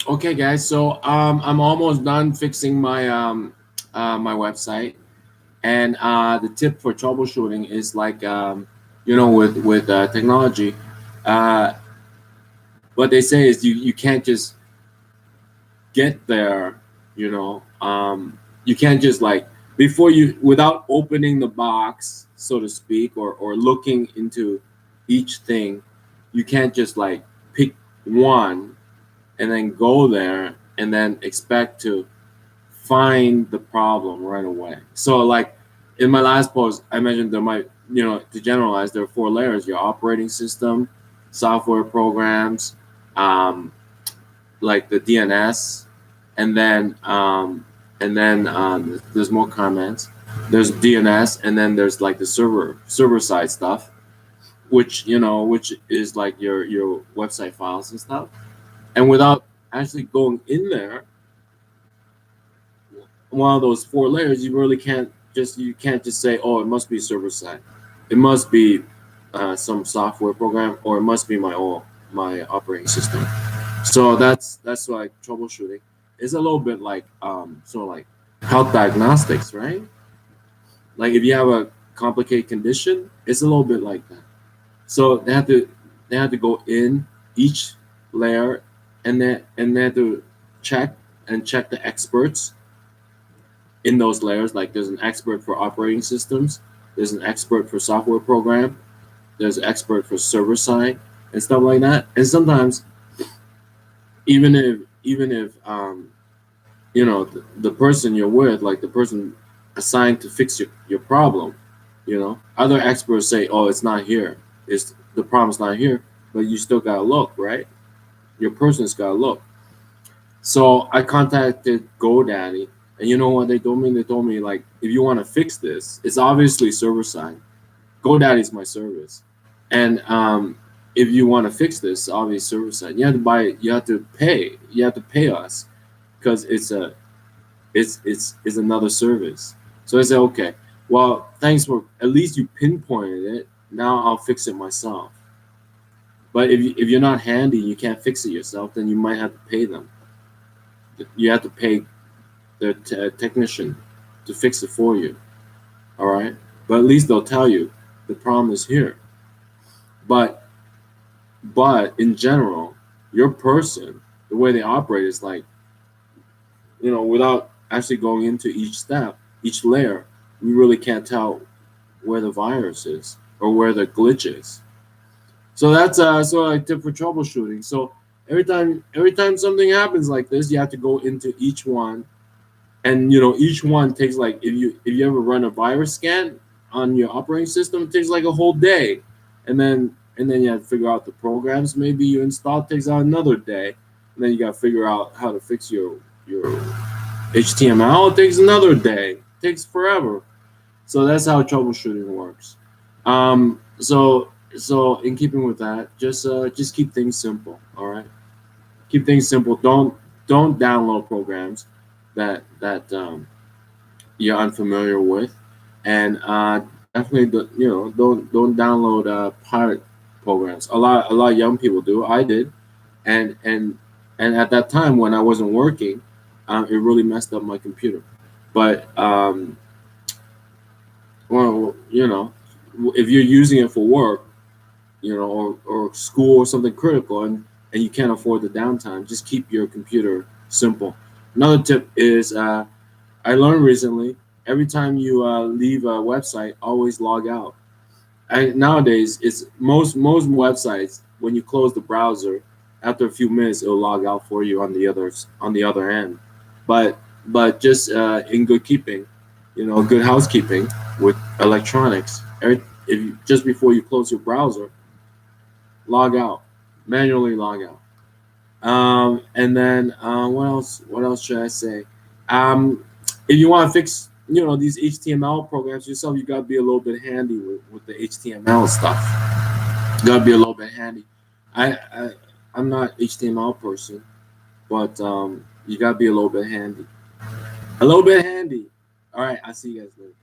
Okay, guys. So I'm almost done fixing my website, and the tip for troubleshooting is like with technology, uh, what they say is you can't just get there. You can't just like before you without opening the box, so to speak, or looking into each thing. You can't just like pick one and then go there and then expect to find the problem right away. So like in my last post, I mentioned there might, to generalize, there are four layers: your operating system, software programs, um, like the DNS, and then there's more comments. There's DNS, and then there's like the server side stuff, which is like your website files and stuff. And without actually going in there, one of those four layers, you can't just say, oh, it must be server side, it must be some software program, or it must be my operating system. So that's like troubleshooting. It's a little bit like sort of like health diagnostics, right? Like if you have a complicated condition, it's a little bit like that. So they have to go in each layer, and they have to check the experts in those layers. Like there's an expert for operating systems, there's an expert for software program, there's an expert for server side and stuff like that. And sometimes even if the person you're with, like the person assigned to fix your problem, other experts say, oh, it's not here, it's the problem's not here, but you still gotta look, right? Your person's gotta look. So I contacted GoDaddy, and you know what they told me? They told me, like, if you want to fix this, it's obviously server side. GoDaddy's my service, and if you want to fix this, obviously server side. You have to buy. You have to pay. You have to pay us because it's another service. So I said, okay, well, thanks for at least you pinpointed it. Now I'll fix it myself. But if you're not handy, you can't fix it yourself, then you might have to pay them. You have to pay the technician to fix it for you. All right, but at least they'll tell you the problem is here. But in general, your person, the way they operate is like, without actually going into each step, each layer, we really can't tell where the virus is or where the glitch is. So that's sort of a tip for troubleshooting. So every time something happens like this, you have to go into each one, and each one takes, like, if you ever run a virus scan on your operating system, it takes like a whole day, and then you have to figure out the programs maybe you installed, takes out another day, and then you got to figure out how to fix your HTML. It takes another day, it takes forever. So that's how troubleshooting works. So in keeping with that, just keep things simple. All right, keep things simple. Don't download programs that you're unfamiliar with, and definitely don't download pirate programs. A lot of young people do. I did, and at that time when I wasn't working, it really messed up my computer. But well, if you're using it for work, or school or something critical, and you can't afford the downtime, just keep your computer simple. Another tip is, I learned recently, every time you leave a website, always log out. And nowadays, it's most websites, when you close the browser, after a few minutes, it'll log out for you on the other end. But just in good keeping, good housekeeping with electronics. If you, just before you close your browser, log out, manually log out. And then what else? What else should I say? If you want to fix, these HTML programs yourself, you gotta be a little bit handy with the HTML stuff. You gotta be a little bit handy. I'm not HTML person, but you gotta be a little bit handy. A little bit handy. All right, I'll see you guys later.